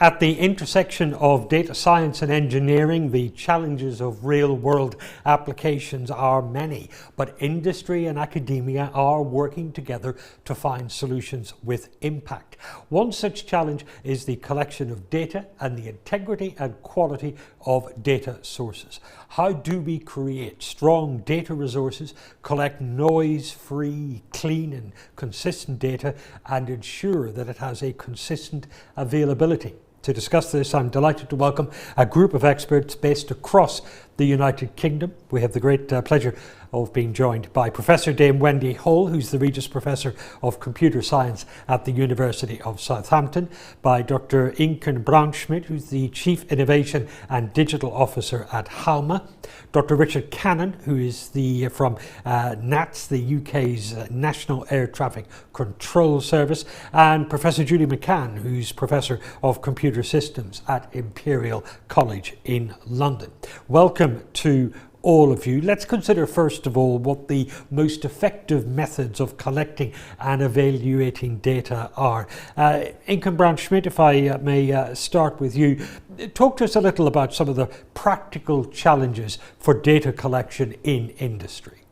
At the intersection of data science and engineering, the challenges of real-world applications are many, but industry and academia are working together to find solutions with impact. One such challenge is the collection of data and the integrity and quality of data sources. How do we create strong data resources, collect noise-free, clean and consistent data, and ensure that it has a consistent availability? To discuss this, I'm delighted to welcome a group of experts based across the United Kingdom. We have the great pleasure of being joined by Professor Dame Wendy Hull, who's the Regis Professor of Computer Science at the University of Southampton, by Dr. Inken Braunschmidt, who's the Chief Innovation and Digital Officer at Halma, Dr. Richard Cannon, who is from NATS, the UK's National Air Traffic Control Service, and Professor Julie McCann, who's Professor of Computer Systems at Imperial College in London. Welcome to all of you. Let's consider first of all what the most effective methods of collecting and evaluating data are. Inken Braunschmidt, if I may start with you, talk to us a little about some of the practical challenges for data collection in industry.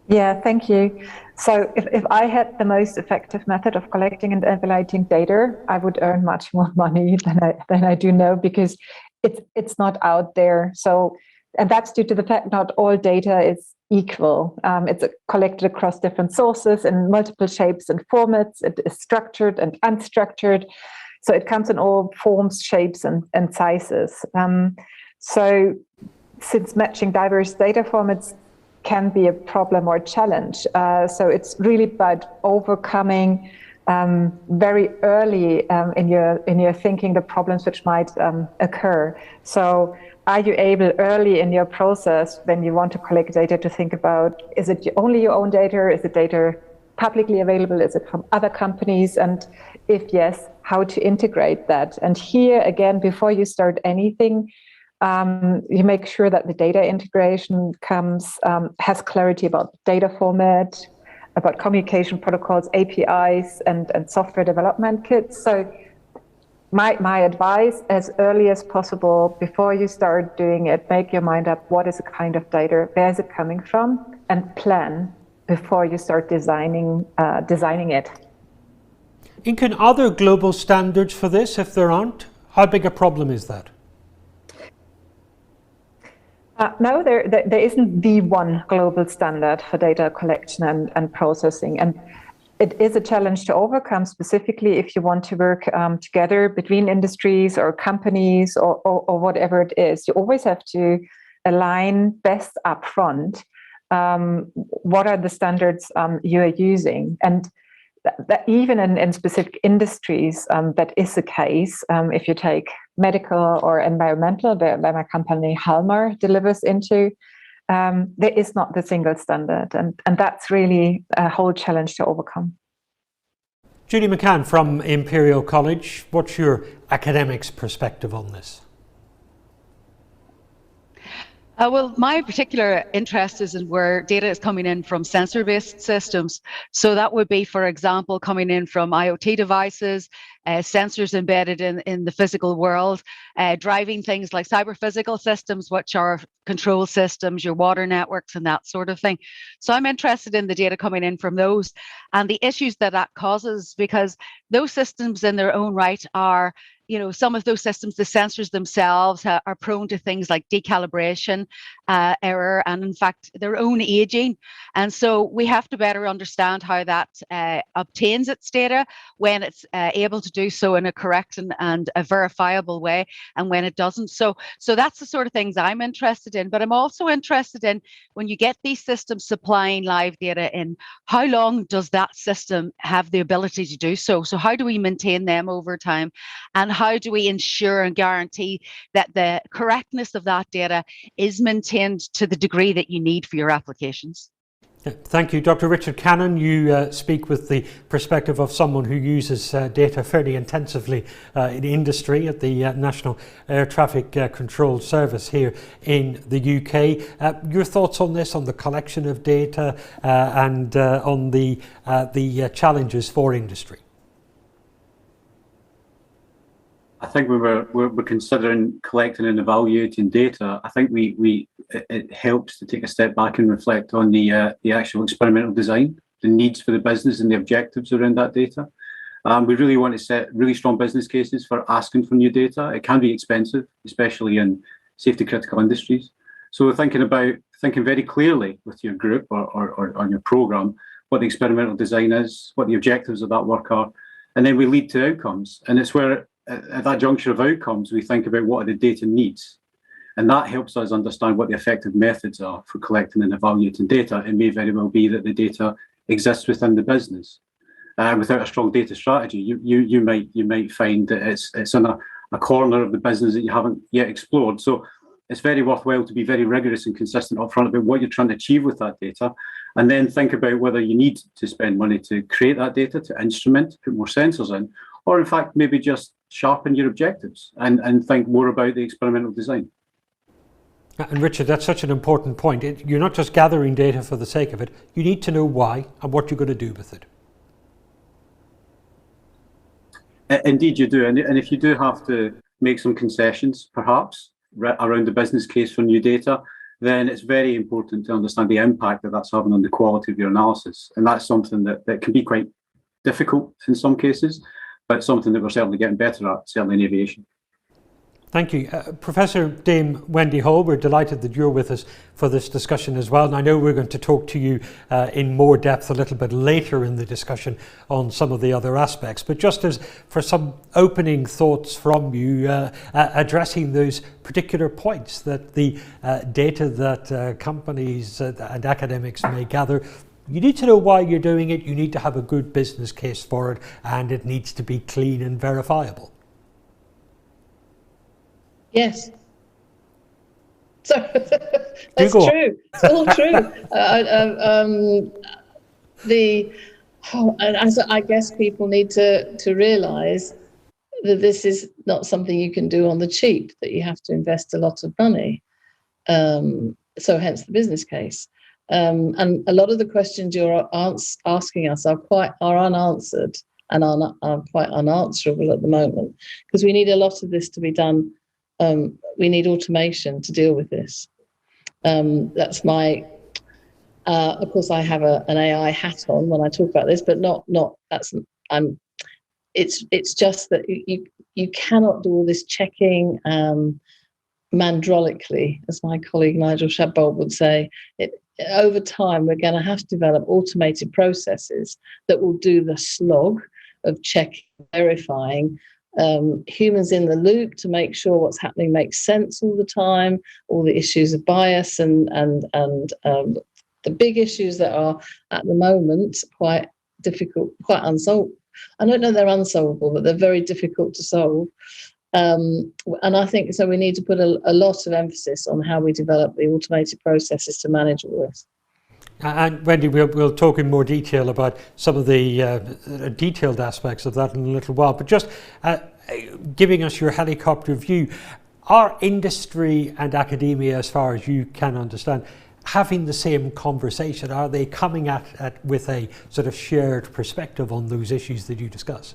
Yeah, thank you. So if I had the most effective method of collecting and evaluating data, I would earn much more money than I do now, because it's not out there. So, and that's due to the fact not all data is equal. It's collected across different sources in multiple shapes and formats. It is structured and unstructured. So it comes in all forms, shapes, and sizes. So since matching diverse data formats can be a problem or challenge, so it's really about overcoming very early in your thinking the problems which might occur. So are you able early in your process, when you want to collect data, to think about, is it only your own data? Is the data publicly available? Is it from other companies? And if yes, how to integrate that? And here again, before you start anything, you make sure that the data integration has clarity about data format, about communication protocols, APIs, and software development kits. So my advice, as early as possible, before you start doing it, make your mind up, what is the kind of data, where is it coming from, and plan before you start designing it. Inken, are there global standards for this? If there aren't, how big a problem is that? No, there isn't the one global standard for data collection and processing. And it is a challenge to overcome, specifically if you want to work together between industries or companies or whatever it is. You always have to align best up front. What are the standards you are using? And that even in specific industries, that is the case. If you take medical or environmental, where my company Halma delivers into, there is not the single standard. And that's really a whole challenge to overcome. Julie McCann from Imperial College, what's your academics' perspective on this? Well, my particular interest is in where data is coming in from sensor-based systems. So that would be, for example, coming in from IoT devices, sensors embedded in the physical world, driving things like cyber-physical systems, which are control systems, your water networks, and that sort of thing. So I'm interested in the data coming in from those and the issues that causes, because those systems in their own right are, some of those systems, the sensors themselves are prone to things like decalibration, error, and in fact, their own aging. And so we have to better understand how that obtains its data, when it's able to do so in a correct and a verifiable way, and when it doesn't. So that's the sort of things I'm interested in. But I'm also interested in, when you get these systems supplying live data in, how long does that system have the ability to do so? So how do we maintain them over time? And how do we ensure and guarantee that the correctness of that data is maintained to the degree that you need for your applications? Thank you. Dr. Richard Cannon, you speak with the perspective of someone who uses data fairly intensively in industry at the National Air Traffic Control Service here in the UK. Your thoughts on this, on the collection of data and on the challenges for industry? I think when we're considering collecting and evaluating data, I think it helps to take a step back and reflect on the actual experimental design, the needs for the business and the objectives around that data. We really want to set really strong business cases for asking for new data. It can be expensive, especially in safety critical industries. So we're thinking very clearly with your group or on your program what the experimental design is, what the objectives of that work are, and then we lead to outcomes. And it's where at that juncture of outcomes, we think about what are the data needs. And that helps us understand what the effective methods are for collecting and evaluating data. It may very well be that the data exists within the business. Without a strong data strategy, you might find that it's in a corner of the business that you haven't yet explored. So it's very worthwhile to be very rigorous and consistent upfront about what you're trying to achieve with that data, and then think about whether you need to spend money to create that data, to instrument, to put more sensors in, or in fact maybe just sharpen your objectives and think more about the experimental design. And Richard, that's such an important point. You're not just gathering data for the sake of it. You need to know why and what you're going to do with it. Indeed you do. And if you do have to make some concessions, perhaps, around the business case for new data, then it's very important to understand the impact that that's having on the quality of your analysis. And that's something that can be quite difficult in some cases, but something that we're certainly getting better at, certainly in aviation. Thank you. Professor Dame Wendy Hall, we're delighted that you're with us for this discussion as well. And I know we're going to talk to you in more depth a little bit later in the discussion on some of the other aspects. But just as for some opening thoughts from you, addressing those particular points that the data that companies and academics may gather, you need to know why you're doing it, you need to have a good business case for it, and it needs to be clean and verifiable. Yes. So that's true. It's all true. I guess people need to realise that this is not something you can do on the cheap, that you have to invest a lot of money. So hence the business case. And a lot of the questions you're asking us are unanswered and are quite unanswerable at the moment, because we need a lot of this to be done. We need automation to deal with this. That's my. Of course, I have an AI hat on when I talk about this, but not. That's. It's just that you cannot do all this checking mandrolically, as my colleague Nigel Shadbolt would say. Over time, we're going to have to develop automated processes that will do the slog of checking, verifying. Humans in the loop to make sure what's happening makes sense all the time, all the issues of bias and the big issues that are at the moment quite difficult, quite unsolved. I don't know they're unsolvable, but they're very difficult to solve. And I think so we need to put a lot of emphasis on how we develop the automated processes to manage all this. And Wendy, we'll talk in more detail about some of the detailed aspects of that in a little while, but just giving us your helicopter view, are industry and academia, as far as you can understand, having the same conversation? Are they coming at with a sort of shared perspective on those issues that you discuss?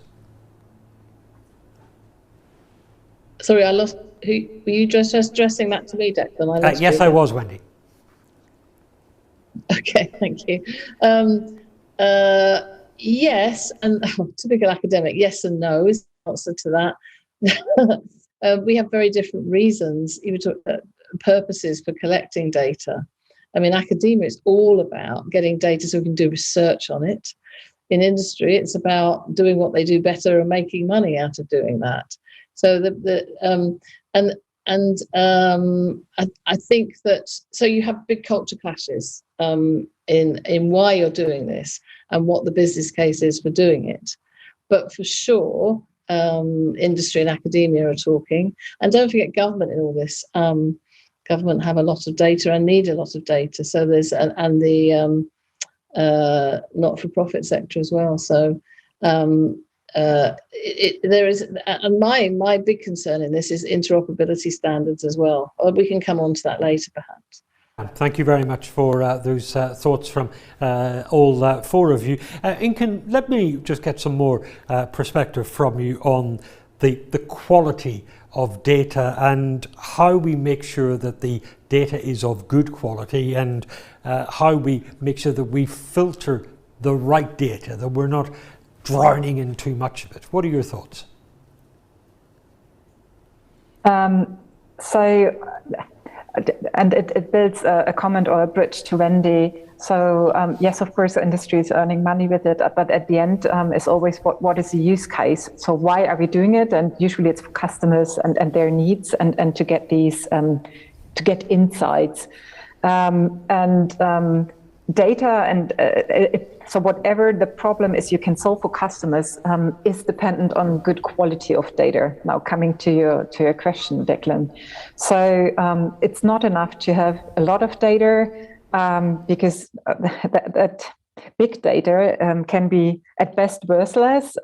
Sorry, I lost. Were you just addressing that to me, Declan? Yes, I was, Wendy. Okay, thank you. Yes, and typical academic, yes and no is the answer to that. We have very different reasons, even purposes for collecting data. I mean, academia is all about getting data so we can do research on it. In industry, it's about doing what they do better and making money out of doing that. So I think that, so you have big culture clashes in why you're doing this and what the business case is for doing it. But for sure, industry and academia are talking. And don't forget government in all this. Government have a lot of data and need a lot of data. So there's, and the not-for-profit sector as well. So there is, and my big concern in this is interoperability standards as well. We can come on to that later, perhaps. Thank you very much for those thoughts from all four of you. Incan, let me just get some more perspective from you on the quality of data and how we make sure that the data is of good quality, and how we make sure that we filter the right data, that we're not drowning in too much of it. What are your thoughts? And it builds a comment or a bridge to Wendy. So yes, of course, the industry is earning money with it, but at the end, it's always what is the use case? So why are we doing it? And usually it's for customers and their needs, and to get these, to get insights. Data and so whatever the problem is you can solve for customers is dependent on good quality of data. Now coming to your question, Declan. So it's not enough to have a lot of data, because that big data can be at best worthless,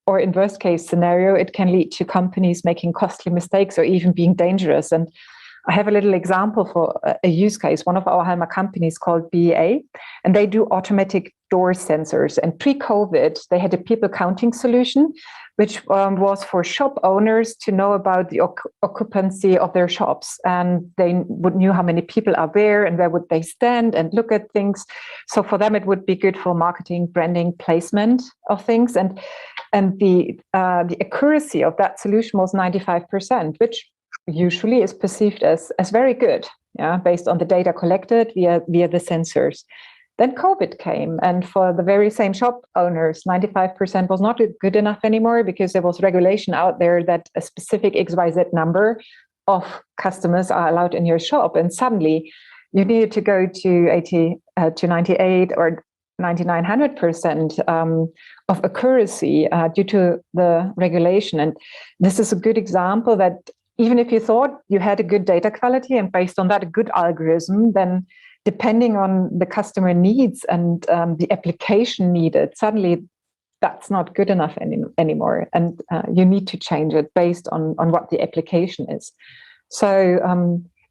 or in worst case scenario, it can lead to companies making costly mistakes or even being dangerous. And I have a little example for a use case. One of our hallmark companies called BEA, and they do automatic door sensors. And pre-COVID, they had a people counting solution, which was for shop owners to know about the occupancy of their shops. And they knew how many people are where and where would they stand and look at things. So for them, it would be good for marketing, branding, placement of things. And the accuracy of that solution was 95%, which usually is perceived as very good, based on the data collected via the sensors. Then COVID came, and for the very same shop owners, 95% was not good enough anymore, because there was regulation out there that a specific XYZ number of customers are allowed in your shop, and suddenly you needed to go to 80 to 98 or 9900% of accuracy due to the regulation. And this is a good example that even if you thought you had a good data quality and based on that a good algorithm, then depending on the customer needs and the application needed, suddenly that's not good enough anymore. And you need to change it based on what the application is. So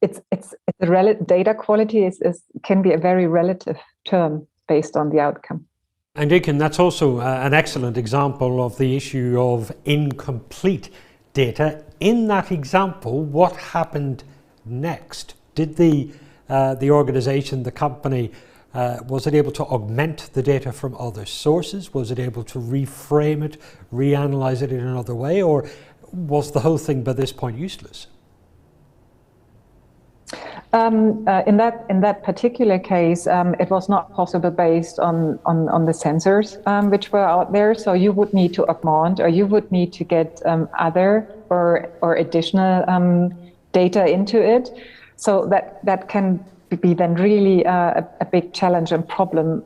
data quality can be a very relative term based on the outcome. And Deacon, that's also an excellent example of the issue of incomplete data. In that example, what happened next? Did the organization, the company, was it able to augment the data from other sources? Was it able to reframe it, reanalyze it in another way, or was the whole thing by this point useless? In that particular case, it was not possible based on the sensors which were out there. So you would need to augment, or you would need to get other or additional data into it. So that can be then really a big challenge and problem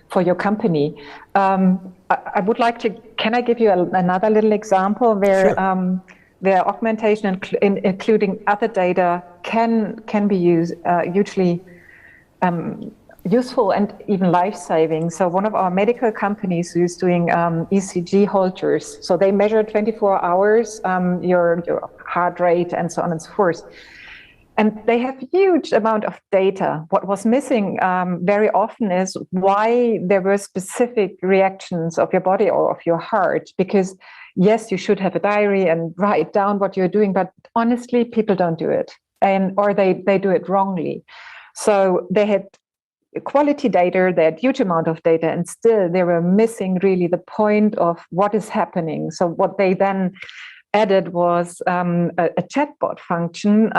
for your company. I would like to. Can I give you another little example where? Sure. Where augmentation, including other data, can be hugely useful and even life-saving. So one of our medical companies is doing ECG holters. So they measure 24 hours your heart rate and so on and so forth. And they have a huge amount of data. What was missing very often is why there were specific reactions of your body or of your heart. Because yes, you should have a diary and write down what you're doing, but honestly, people don't do it, or they do it wrongly. So they had quality data, they had huge amount of data, and still they were missing really the point of what is happening. So what they then added was a chatbot function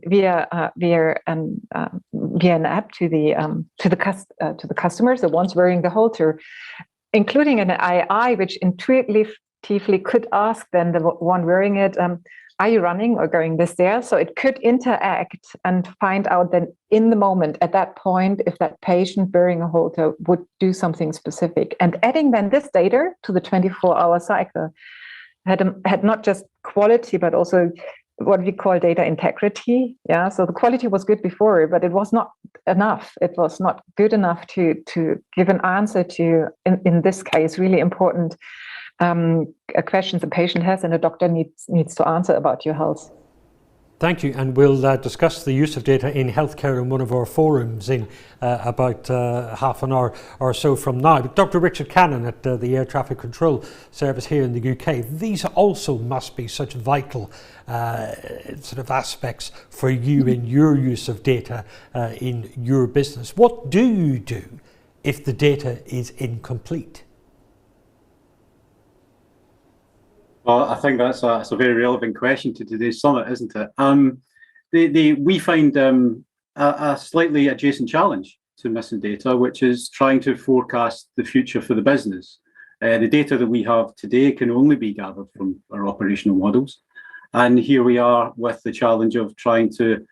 via an app to the customers, the ones wearing the halter, including an AI which intuitively could ask then the one wearing it, are you running or going this there? So it could interact and find out then in the moment at that point if that patient wearing a halter would do something specific. And adding then this data to the 24-hour cycle had not just quality, but also what we call data integrity. Yeah, so the quality was good before, but it was not enough. It was not good enough to give an answer to, in this case, really important questions the patient has and a doctor needs to answer about your health. Thank you, and we'll discuss the use of data in healthcare in one of our forums in about half an hour or so from now. But Dr. Richard Cannon at the Air Traffic Control Service here in the UK, these also must be such vital sort of aspects for you in your use of data in your business. What do you do if the data is incomplete? Well, I think that's a very relevant question to today's summit, isn't it? We find a slightly adjacent challenge to missing data, which is trying to forecast the future for the business. The data that we have today can only be gathered from our operational models. And here we are with the challenge of trying to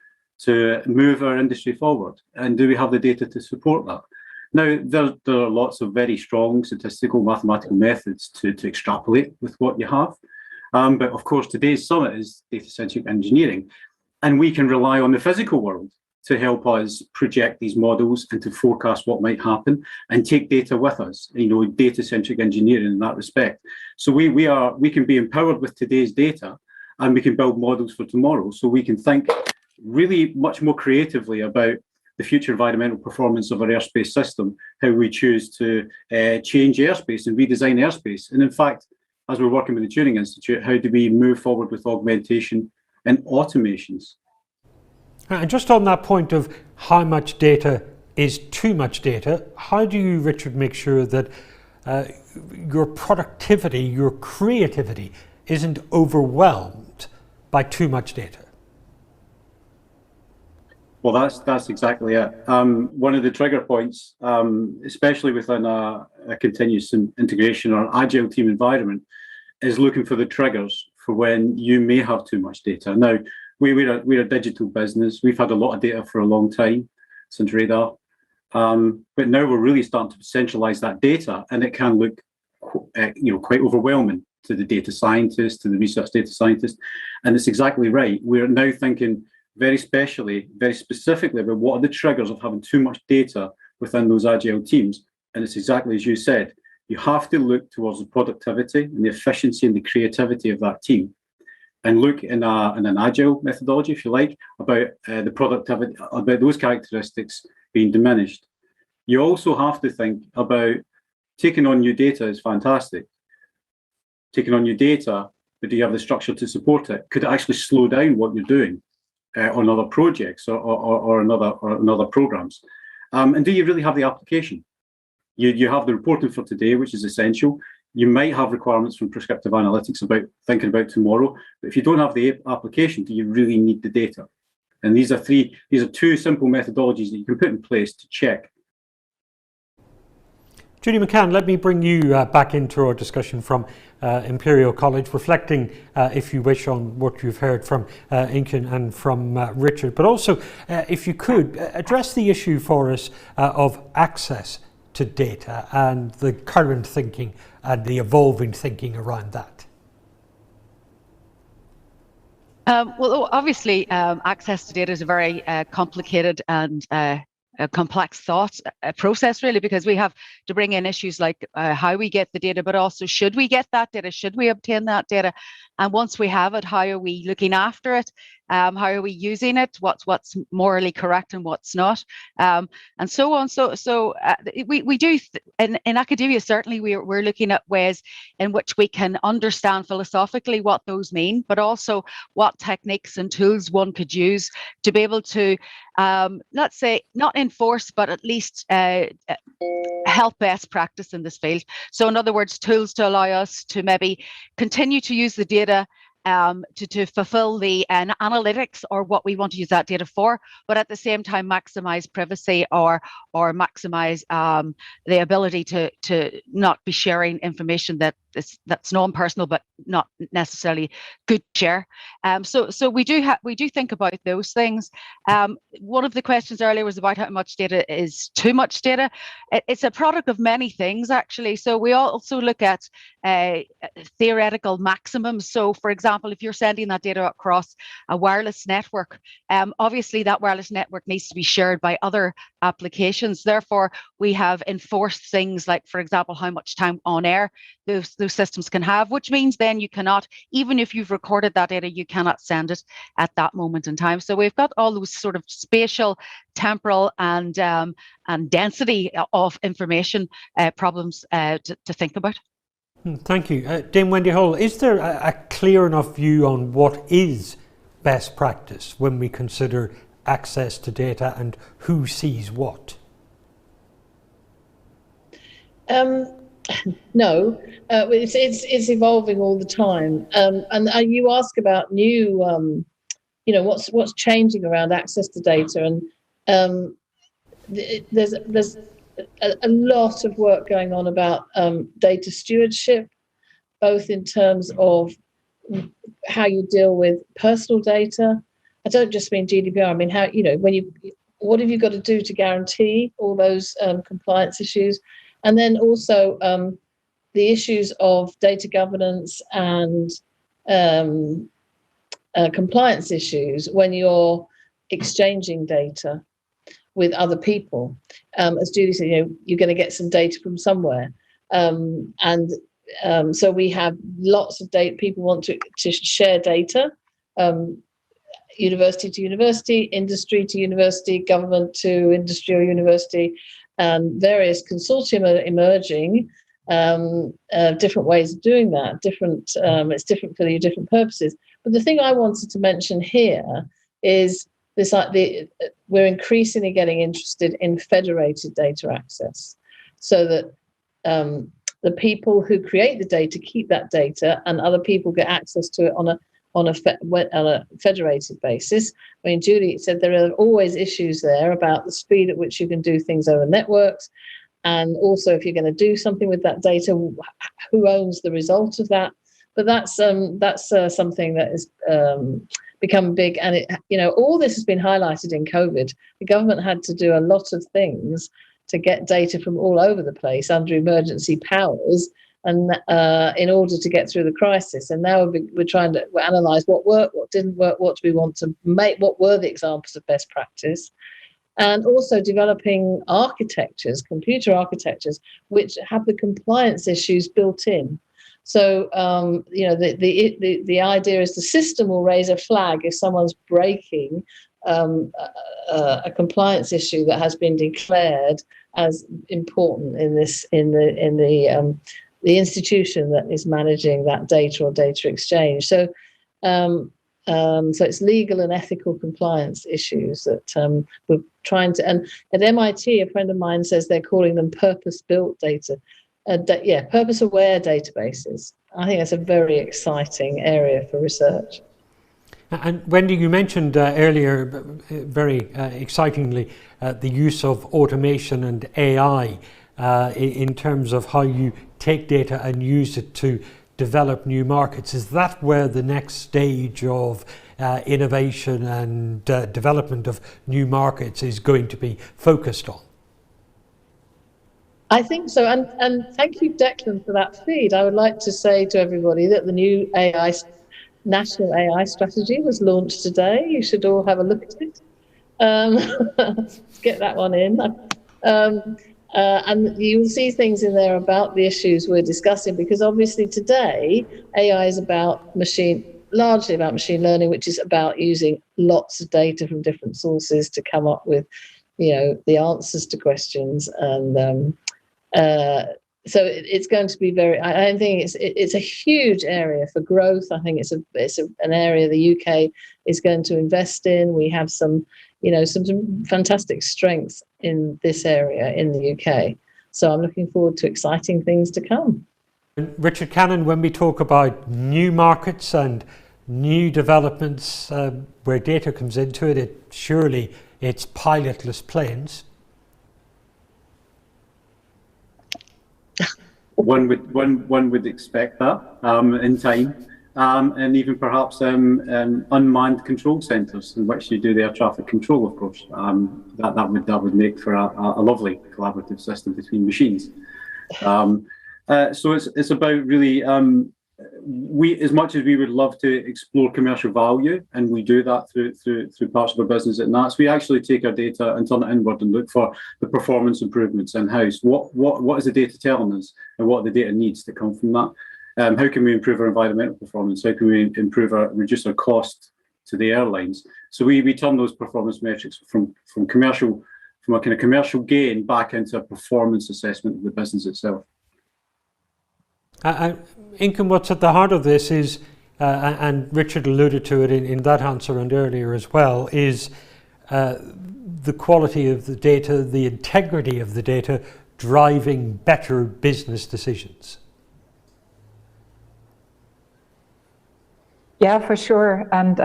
move our industry forward. And do we have the data to support that? Now, there are lots of very strong statistical mathematical methods to extrapolate with what you have. But of course, today's summit is data-centric engineering, and we can rely on the physical world to help us project these models and to forecast what might happen and take data with us, data-centric engineering in that respect. So we can be empowered with today's data, and we can build models for tomorrow. So we can think really much more creatively about the future environmental performance of our airspace system, how we choose to change airspace and redesign airspace. And in fact, as we're working with the Turing Institute, how do we move forward with augmentation and automations? And just on that point of how much data is too much data, how do you, Richard, make sure that your productivity, your creativity isn't overwhelmed by too much data? Well, that's exactly it. One of the trigger points, especially within a continuous integration or agile team environment, is looking for the triggers for when you may have too much data. Now, we're a digital business. We've had a lot of data for a long time since radar, but now we're really starting to centralize that data, and it can look, quite overwhelming to the data scientist, to the research data scientist. And it's exactly right. We're now thinking very specifically about what are the triggers of having too much data within those agile teams. And it's exactly as you said, you have to look towards the productivity and the efficiency and the creativity of that team, and look in an agile methodology, if you like, about the productivity, about those characteristics being diminished. You also have to think about taking on new data is fantastic. Taking on new data, but do you have the structure to support it? Could it actually slow down what you're doing on other projects or another programs? And do you really have the application? You have the reporting for today, which is essential. You might have requirements from prescriptive analytics about thinking about tomorrow, but if you don't have the application, do you really need the data? And these are two simple methodologies that you can put in place to check. Judy McCann, let me bring you back into our discussion from Imperial College, reflecting, if you wish, on what you've heard from Inken and from Richard, but also, if you could, address the issue for us of access to data and the current thinking and the evolving thinking around that. Well, obviously, access to data is a very complicated and a complex thought process, really, because we have to bring in issues like how we get the data, but also should we get that data? Should we obtain that data? And once we have it, how are we looking after it? How are we using it? What's morally correct and what's not? And so on. So we do in academia, certainly we're looking at ways in which we can understand philosophically what those mean, but also what techniques and tools one could use to be able to, let's say, not enforce, but at least help best practice in this field. So in other words, tools to allow us to maybe continue to use the data to fulfill the analytics or what we want to use that data for, but at the same time maximize privacy or maximize the ability to not be sharing information that's non-personal but not necessarily good to share. So we do think about those things. One of the questions earlier was about how much data is too much data. It's a product of many things, actually. So we also look at theoretical maximums. So, for example, if you're sending that data across a wireless network, obviously that wireless network needs to be shared by other applications. Therefore, we have enforced things like, for example, how much time on air those those systems can have, which means then you cannot, even if you've recorded that data, you cannot send it at that moment in time. So we've got all those sort of spatial, temporal, and density of information problems to think about. Thank you. Dame Wendy Hull, is there a clear enough view on what is best practice when we consider access to data and who sees what? No, it's evolving all the time. And you ask about new, what's changing around access to data, and there's a lot of work going on about data stewardship, both in terms of how you deal with personal data. I don't just mean GDPR. I mean, what have you got to do to guarantee all those compliance issues? And then also the issues of data governance and compliance issues when you're exchanging data with other people. As Julie said, you're going to get some data from somewhere. So we have lots of data. People want to share data, university to university, industry to university, government to industry or university, and various consortium are emerging, different ways of doing that. It's different for your different purposes. But the thing I wanted to mention here is this: we're increasingly getting interested in federated data access, so that the people who create the data keep that data, and other people get access to it on a federated basis. I mean, Julie said there are always issues there about the speed at which you can do things over networks, and also if you're going to do something with that data, who owns the result of that. But that's something that has become big, and all this has been highlighted in COVID. The government had to do a lot of things to get data from all over the place under emergency powers, and in order to get through the crisis. And now we're trying to analyse what worked, what didn't work, what do we want to make, what were the examples of best practice, and also developing architectures, computer architectures, which have the compliance issues built in. So the idea is the system will raise a flag if someone's breaking a compliance issue that has been declared as important in the institution that is managing that data or data exchange. So it's legal and ethical compliance issues that we're trying to. And at MIT, a friend of mine says they're calling them purpose-built data. Purpose-aware databases. I think that's a very exciting area for research. And Wendy, you mentioned earlier, very excitingly, the use of automation and AI in terms of how you take data and use it to develop new markets. Is that where the next stage of innovation and development of new markets is going to be focused on? I think so, and thank you, Declan, for that feed. I would like to say to everybody that the new National AI Strategy was launched today. You should all have a look at it. Let's get that one in. And you'll see things in there about the issues we're discussing, because obviously today AI is largely about machine learning, which is about using lots of data from different sources to come up with, the answers to questions. And so it's going to be I think it's a huge area for growth. I think it's an area the UK is going to invest in. We have some fantastic strengths in this area in the UK. So I'm looking forward to exciting things to come. Richard Cannon, when we talk about new markets and new developments where data comes into it, surely it's pilotless planes. One would expect that in time, and even perhaps unmanned control centres in which you do the air traffic control. Of course, that would make for a lovely collaborative system between machines. So it's about really as much as we would love to explore commercial value, and we do that through parts of our business at NATS, we actually take our data and turn it inward and look for the performance improvements in-house. What is the data telling us, and what the data needs to come from that? How can we improve our environmental performance? How can we reduce our cost to the airlines? So we turn those performance metrics from a kind of commercial gain back into a performance assessment of the business itself. Inken, what's at the heart of this is, and Richard alluded to it in that answer and earlier as well, is the quality of the data, the integrity of the data, driving better business decisions. Yeah, for sure. And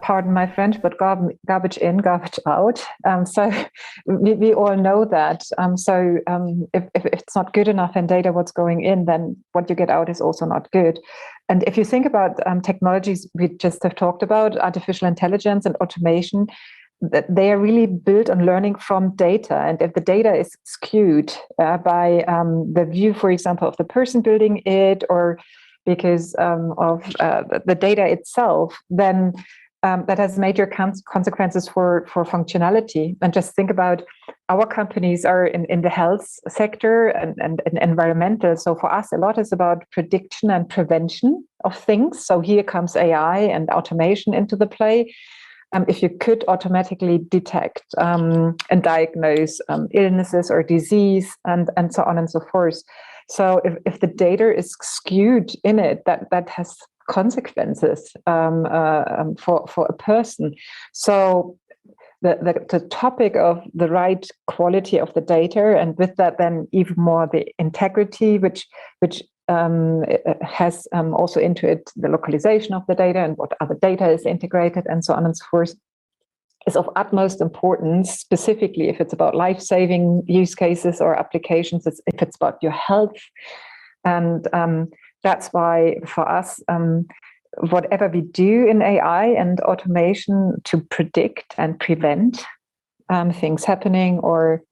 pardon my French, but garbage in, garbage out. So we all know that. If it's not good enough in data, what's going in, then what you get out is also not good. And if you think about technologies we just have talked about, artificial intelligence and automation, that they are really built on learning from data. And if the data is skewed by the view, for example, of the person building it, or because of the data itself, then that has major consequences for functionality. And just think about, our companies are in the health sector and environmental. So for us, a lot is about prediction and prevention of things. So here comes AI and automation into the play. If you could automatically detect and diagnose illnesses or disease and so on and so forth. So if the data is skewed in it, that has consequences for a person. So the topic of the right quality of the data, and with that then even more the integrity, which has also into it the localization of the data and what other data is integrated and so on and so forth, is of utmost importance, specifically if it's about life-saving use cases or applications, if it's about your health. And that's why for us, whatever we do in AI and automation to predict and prevent things happening or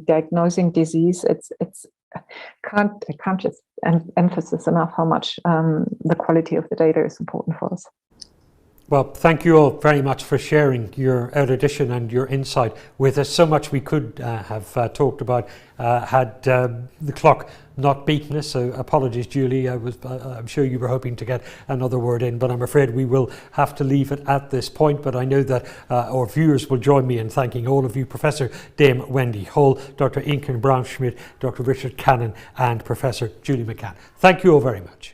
diagnosing disease, I can't just emphasize enough how much the quality of the data is important for us. Well, thank you all very much for sharing your erudition and your insight with us. So much we could have talked about had the clock not beaten us. So apologies, Julie. I'm sure you were hoping to get another word in, but I'm afraid we will have to leave it at this point. But I know that our viewers will join me in thanking all of you, Professor Dame Wendy Hull, Dr. Inken Braunschmidt, Dr. Richard Cannon, and Professor Julie McCann. Thank you all very much.